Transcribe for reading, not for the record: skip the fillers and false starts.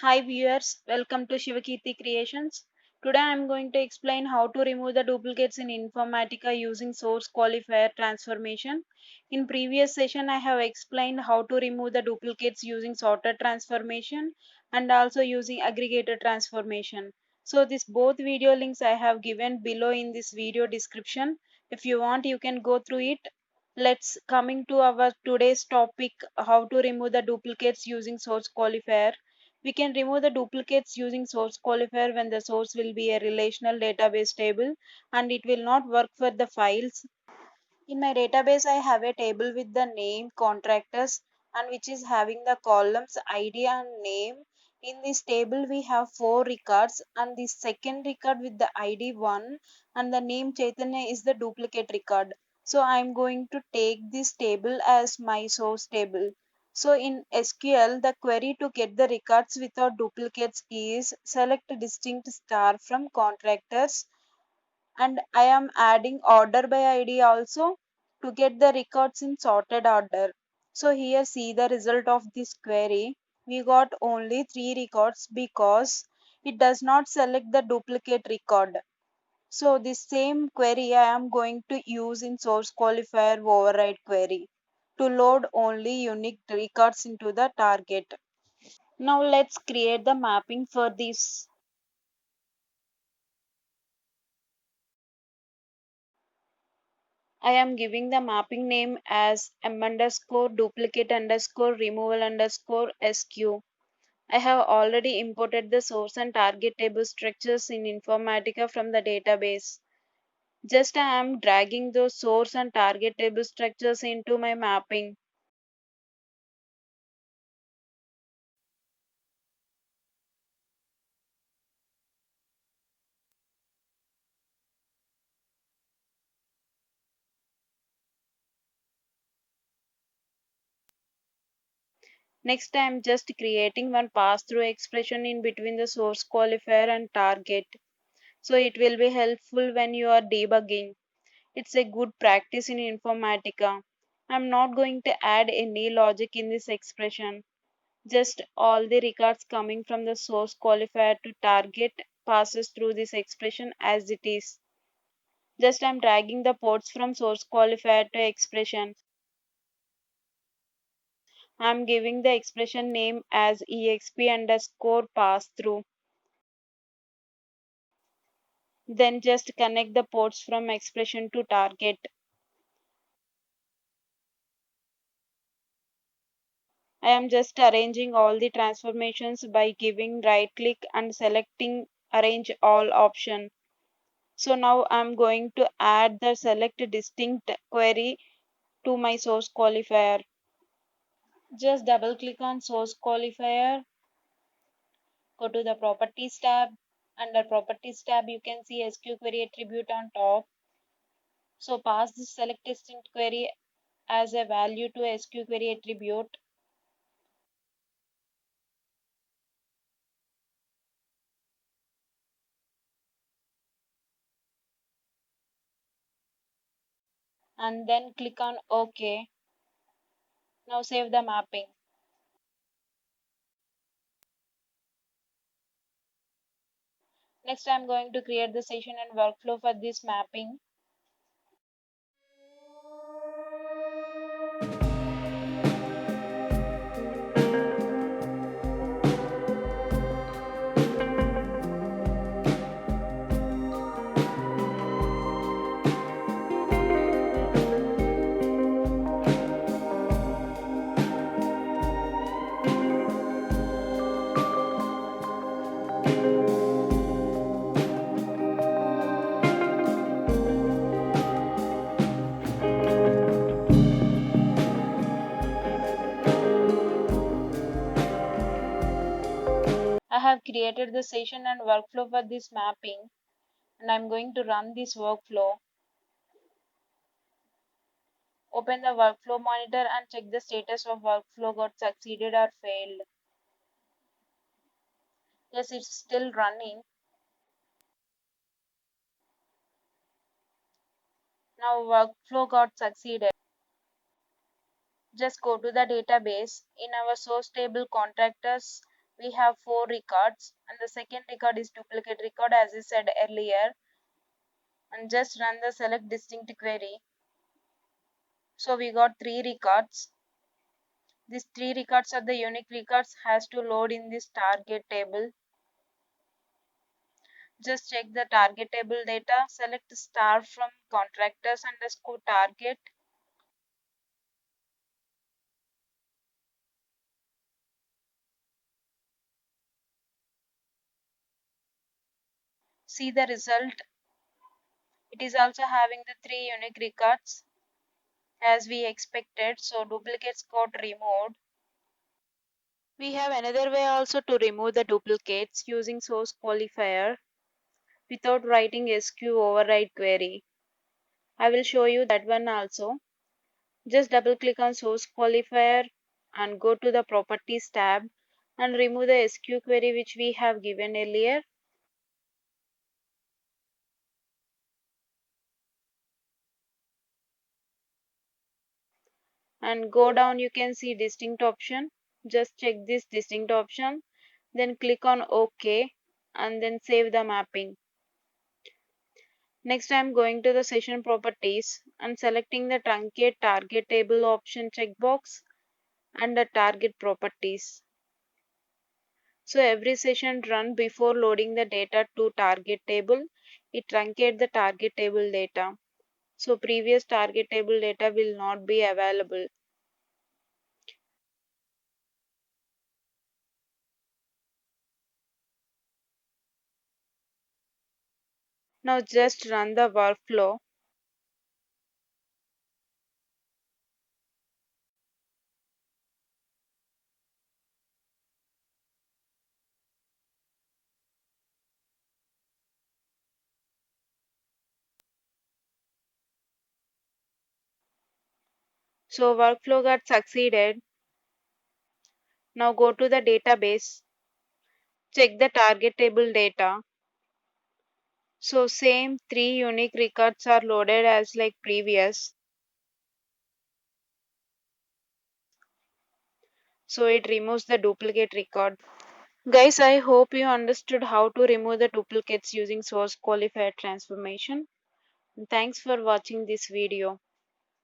Hi viewers, welcome to Shivakirti Creations. Today I am going to explain how to remove the duplicates in Informatica using source qualifier transformation. In previous session I have explained how to remove the duplicates using sorted transformation and also using aggregator transformation. So this both video links I have given below in this video description. If you want you can go through it. Let's coming to our today's topic, how to remove the duplicates using source qualifier. We can remove the duplicates using source qualifier when the source will be a relational database table and it will not work for the files. In my database, I have a table with the name contractors and which is having the columns ID and name. In this table, we have four records and the second record with the ID 1 and the name Chaitanya is the duplicate record. So I am going to take this table as my source table. So in SQL, the query to get the records without duplicates is select distinct star from contractors, and I am adding order by ID also to get the records in sorted order. So here see the result of this query. We got only 3 records because it does not select the duplicate record. So this same query I am going to use in source qualifier override query to load only unique records into the target. Now let's create the mapping for this. I am giving the mapping name as m underscore duplicate underscore removal underscore sq. I have already imported the source and target table structures in Informatica from the database. Just I am dragging those source and target table structures into my mapping. Next I am just creating one pass-through expression in between the source qualifier and target. So it will be helpful when you are debugging. It's a good practice in Informatica. I'm not going to add any logic in this expression. Just all the records coming from the source qualifier to target passes through this expression as it is. Just I'm dragging the ports from source qualifier to expression. I'm giving the expression name as exp underscore pass through. Then just connect the ports from expression to target. I am just arranging all the transformations by giving right click and selecting arrange all option. So now I'm going to add the select distinct query to my source qualifier. Just double click on source qualifier, go to the properties tab. Under properties tab you can see SQ query attribute on top. So pass this select distinct query as a value to SQ query attribute, and then click on OK. Now save the mapping. Next I'm going to create the session and workflow for this mapping. I have created the session and workflow for this mapping, and I'm going to run this workflow. Open the workflow monitor and check the status of workflow got succeeded or failed. Yes, it's still running. Now workflow got succeeded. Just go to the database. In our source table contractors, we have 4 records, and the second record is duplicate record as I said earlier, and just run the select distinct query. So we got 3 records. These 3 records are the unique records has to load in this target table. Just check the target table data, select star from contractors underscore target. See the result. It is also having the 3 unique records as we expected, so duplicates got removed. We have another way also to remove the duplicates using source qualifier without writing SQ override query. I will show you that one also. Just double click on source qualifier and go to the properties tab and remove the SQ query which we have given earlier. And go down, you can see distinct option. Just check this distinct option, then click on OK and then save the mapping. Next, I am going to the session properties and selecting the truncate target table option checkbox and the target properties. So every session run before loading the data to target table, it truncate the target table data. So previous target table data will not be available. Now just run the workflow. So workflow got succeeded. Now go to the database. Check the target table data. So same 3 unique records are loaded as like previous. So it removes the duplicate record. Guys, I hope you understood how to remove the duplicates using source qualifier transformation. Thanks for watching this video.